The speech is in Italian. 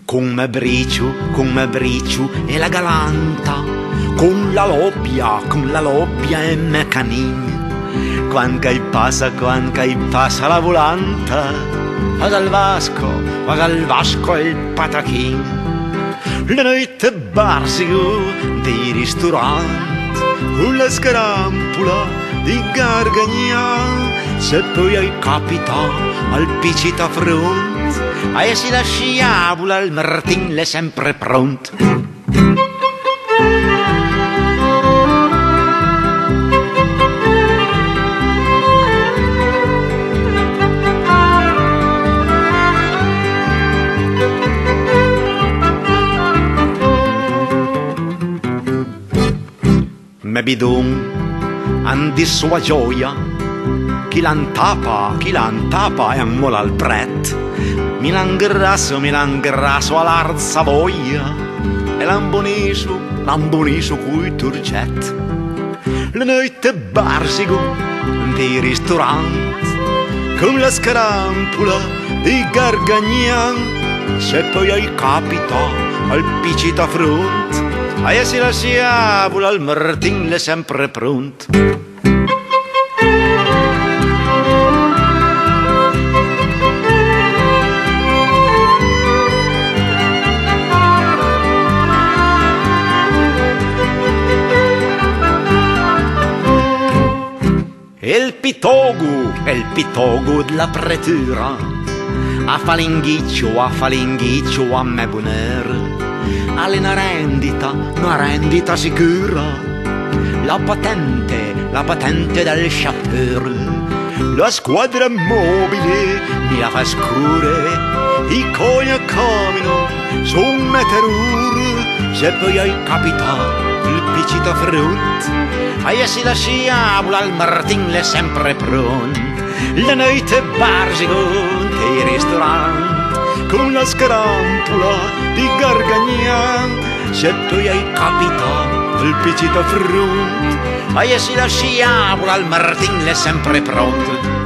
Come briciu e la galanta, con la lobbia e me canin. Quan che passa la volanta, va al Vasco e il Patachin. La notte barsico dei ristoranti, con la scarampula di Gargagna. Se poi hai capita al picita front, e si la sciabola al Martin l'è sempre pronto. Me bidon andi sua gioia, chi l'antapa e ammola al pret. Mi langrasso all'art Savoia e l'amboniso cui turget. La notte barsico dei ristoranti, con la scarampula di Gargagnan. Se poi hai capita al picita front, e si la sciabola al Martin l'è sempre pronto. Il pitogu della pretura, a falinghiccio a me buoner. Alle una rendita sicura, la patente del chauffeur. La squadra mobile mi la fa scure, i cogna camino su un meteor. Se poi hai capitato il piccito front, e si la sciabola al Martin l'è sempre pronto. La notte barsico dei ristoranti, con la scarampula di Gargagnan. Se poi hai capitato il piccito front, e si la sciabola al Martin l'è sempre pronto.